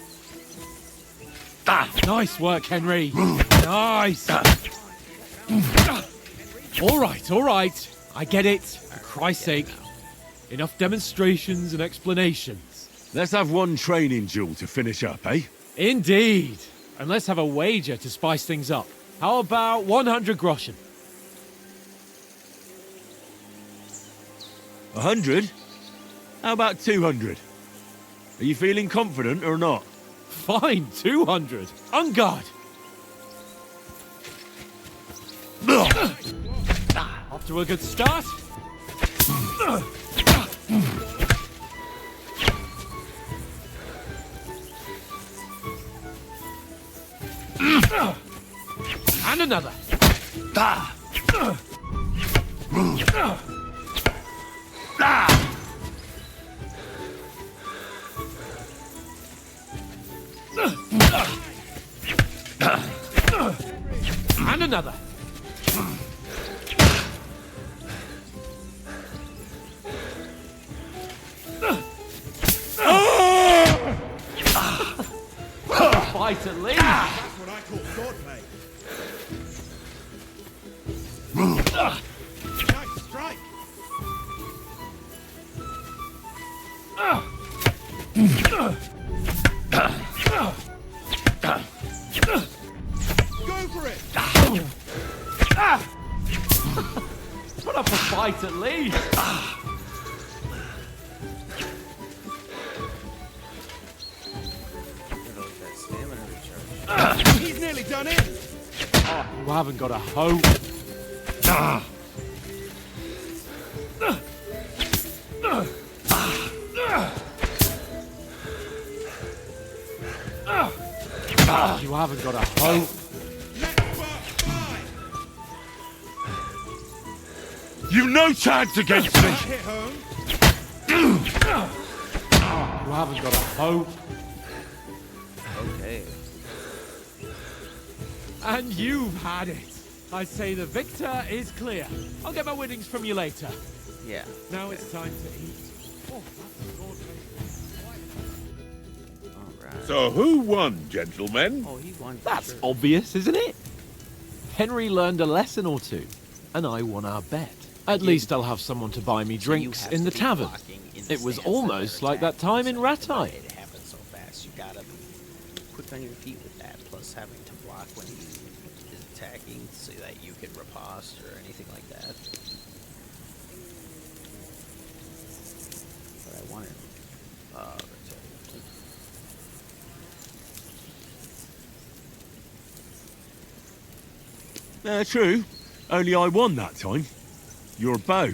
Nice work, Henry. Nice. All right. I get it. For Christ's sake. Enough demonstrations and explanations. Let's have one training duel to finish up, eh? Indeed. And let's have a wager to spice things up. How about 100 groschen? 100? How about 200? Are you feeling confident or not? Fine, 200. On guard. Off to a good start. And another. And another. Fight at least. That's what I call swordplay. Nice strike. Go for it. Put up a fight at least. He's nearly done in. You haven't got a hope. You haven't got a hope. You've no chance against me! Hit home. You haven't got a hope. Okay. And you've had it. I say the victor is clear. I'll get my winnings from you later. Yeah. Now it's time to eat. Oh, Alright. So who won, gentlemen? Oh, he won. that's obvious, isn't it? Henry learned a lesson or two, and I won our bet. At least I'll have someone to buy me drinks in the tavern. It was almost like that time in Rattay. It happened so fast. You gotta be quick on your feet with that, plus having to block when he is attacking so that you can riposte or anything like that. But I wanted. True. Only I won that time. Your bow,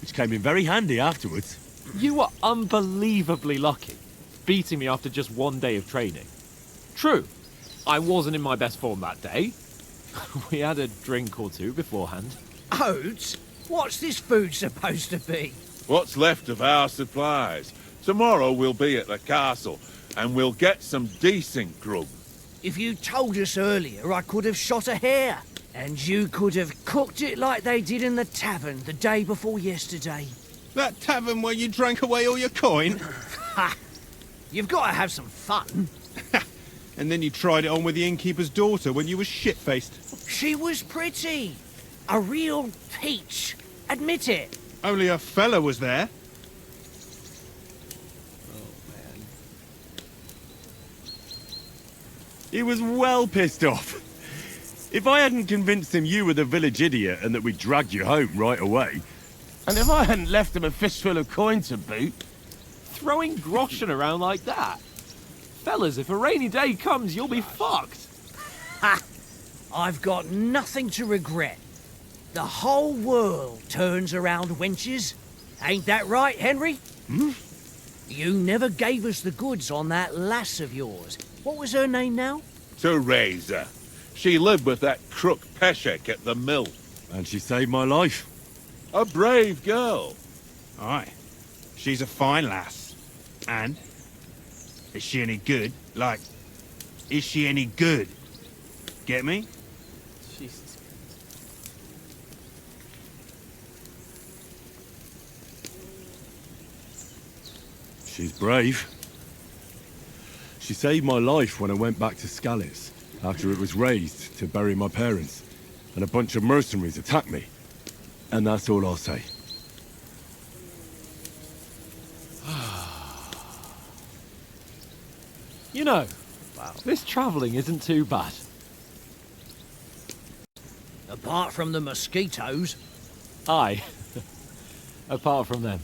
which came in very handy afterwards. You were unbelievably lucky, beating me after just one day of training. True, I wasn't in my best form that day. We had a drink or two beforehand. Oats? What's this food supposed to be? What's left of our supplies? Tomorrow we'll be at the castle, and we'll get some decent grub. If you told us earlier, I could have shot a hare. And you could have cooked it like they did in the tavern the day before yesterday. That tavern where you drank away all your coin? Ha! You've got to have some fun. And then you tried it on with the innkeeper's daughter when you were shit-faced. She was pretty. A real peach. Admit it. Only a fella was there. He was well pissed off. If I hadn't convinced him you were the village idiot and that we dragged you home right away... And if I hadn't left him a fistful of coin to boot... Throwing groschen around like that? Fellas, if a rainy day comes, you'll be fucked. Ha! I've got nothing to regret. The whole world turns around wenches. Ain't that right, Henry? Hmm? You never gave us the goods on that lass of yours. What was her name now? Teresa. She lived with that crook Peshek at the mill. And she saved my life. A brave girl. Aye. She's a fine lass. And? Is she any good? Like, is she any good? Get me? Jesus. She's brave. She saved my life when I went back to Scallis after it was razed to bury my parents, and a bunch of mercenaries attacked me. And that's all I'll say. You know, Wow. this travelling isn't too bad. Apart from the mosquitoes. Aye. Apart from them.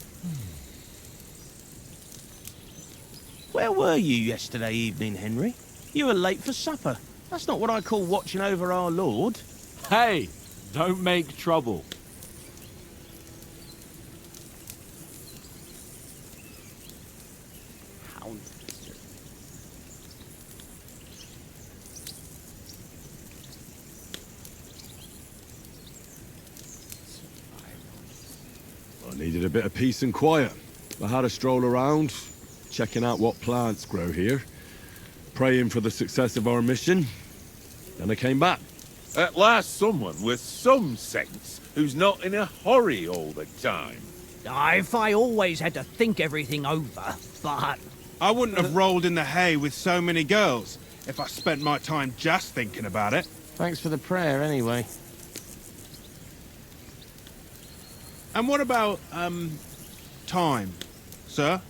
Where were you yesterday evening, Henry? You were late for supper. That's not what I call watching over our lord. Hey, don't make trouble. Hound. I needed a bit of peace and quiet. I had a stroll around, checking out what plants grow here, praying for the success of our mission, and I came back. At last someone with some sense who's not in a hurry all the time. If I always had to think everything over, but... I wouldn't have rolled in the hay with so many girls if I spent my time just thinking about it. Thanks for the prayer, anyway. And what about, time, sir?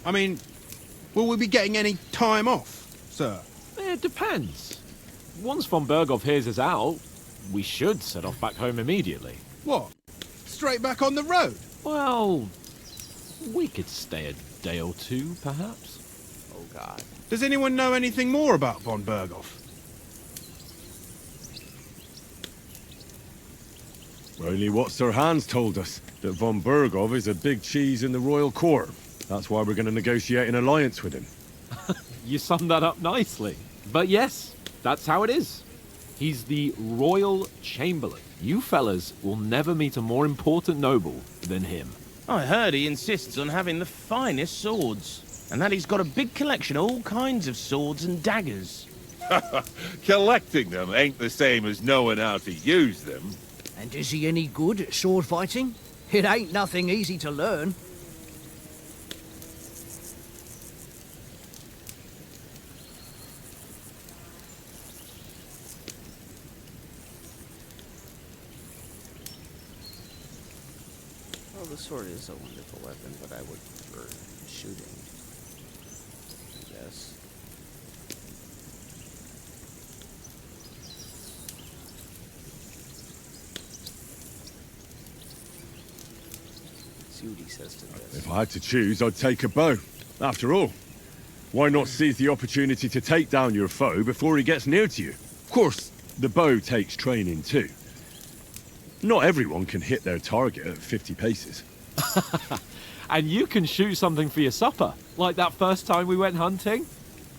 I mean, will we be getting any time off, sir? It depends. Once von Berghoff hears us out, we should set off back home immediately. What? Straight back on the road? Well, we could stay a day or two, perhaps. Oh, God. Does anyone know anything more about von Berghoff? Only what Sir Hans told us, that von Berghoff is a big cheese in the royal court. That's why we're going to negotiate an alliance with him. You summed that up nicely. But yes, that's how it is. He's the royal chamberlain. You fellas will never meet a more important noble than him. I heard he insists on having the finest swords, and that he's got a big collection of all kinds of swords and daggers. Collecting them ain't the same as knowing how to use them. And is he any good at sword fighting? It ain't nothing easy to learn. Well, the sword is a wonderful weapon, but I would prefer shooting, I guess. See what he says to this. If I had to choose, I'd take a bow. After all, why not seize the opportunity to take down your foe before he gets near to you? Of course, the bow takes training too. Not everyone can hit their target at 50 paces. And you can shoot something for your supper, like that first time we went hunting?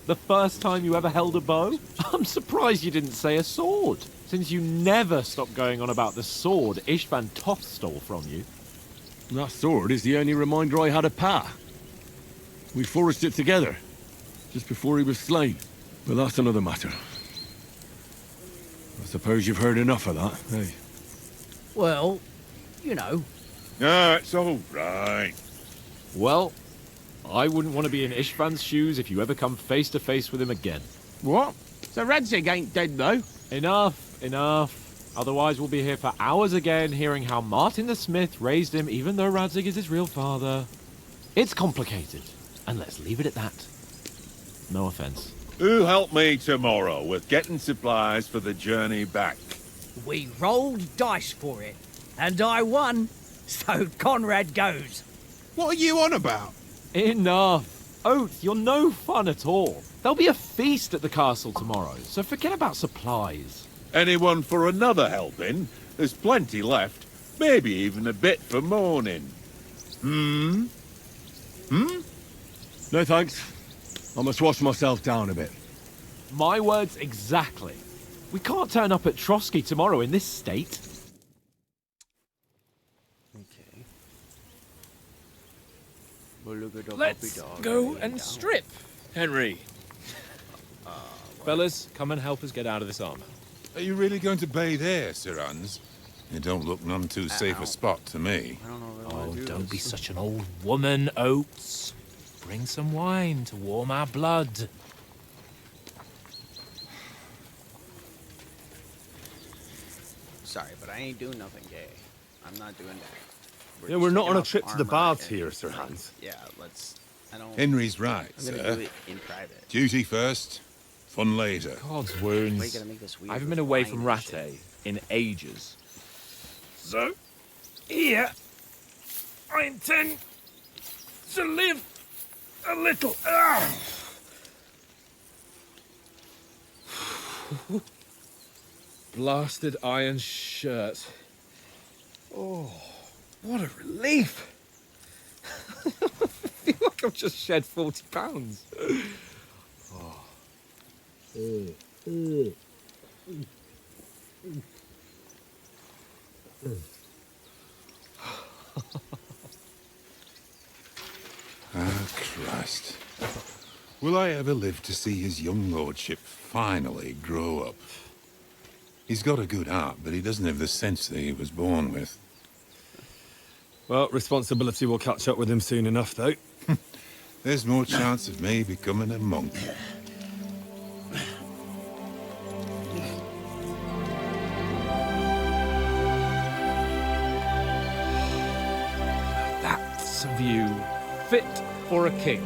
The first time you ever held a bow? I'm surprised you didn't say a sword, since you never stopped going on about the sword Ishvan Toth stole from you. That sword is the only reminder I had of Pa. We forged it together, just before he was slain. But that's another matter. I suppose you've heard enough of that, eh? Well, you know. No, it's all right. Well, I wouldn't want to be in Ishvan's shoes if you ever come face to face with him again. What? So Radzig ain't dead, though? Enough, enough. Otherwise we'll be here for hours again, hearing how Martin the Smith raised him even though Radzig is his real father. It's complicated, and let's leave it at that. No offense. Who'll help me tomorrow with getting supplies for the journey back? We rolled dice for it, and I won, so Conrad goes. What are you on about? Enough. Oath, you're no fun at all. There'll be a feast at the castle tomorrow, so forget about supplies. Anyone for another helping? There's plenty left. Maybe even a bit for morning. Hmm? No thanks. I must wash myself down a bit. My words exactly. We can't turn up at Trotsky tomorrow in this state. Okay. Let's go and strip, Henry. Fellas, come and help us get out of this armor. Are you really going to bathe here, Sir Hans? It don't look none too safe a spot to me. I don't know if I Oh, wanna do don't this. be such an old woman, Oates. Bring some wine to warm our blood. Sorry, but I ain't doing nothing gay. I'm not doing that. Yeah, we're just not taking on a off trip to the armor baths and, here, Sir like, Hans. Yeah, let's... I don't... Henry's right, I'm gonna sir. do it in private. Duty first, fun later. God's Why you wounds. gotta make this weird I haven't with been away wine from and Ratte shit? in ages. So, here, I intend to live a little. Blasted iron shirt. Oh, what a relief! I feel like I've just shed 40 pounds. Ah, Christ. Will I ever live to see his young lordship finally grow up? He's got a good heart, but he doesn't have the sense that he was born with. Well, responsibility will catch up with him soon enough, though. There's more chance of me becoming a monk. That's a view fit for a king.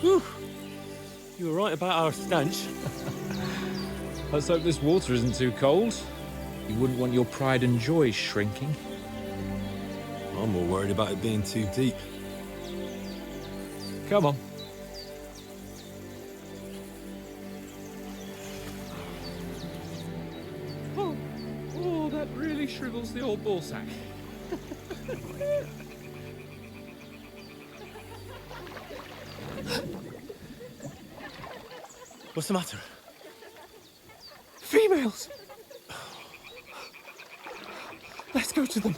Whew. You were right about our stench. Let's hope this water isn't too cold. You wouldn't want your pride and joy shrinking. I'm more worried about it being too deep. Come on. Oh, that really shrivels the old ball sack. What's the matter? Females! Let's go to them.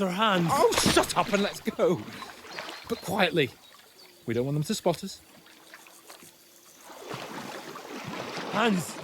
Sir Hans. Oh, shut up and let's go. But quietly. We don't want them to spot us. Hans,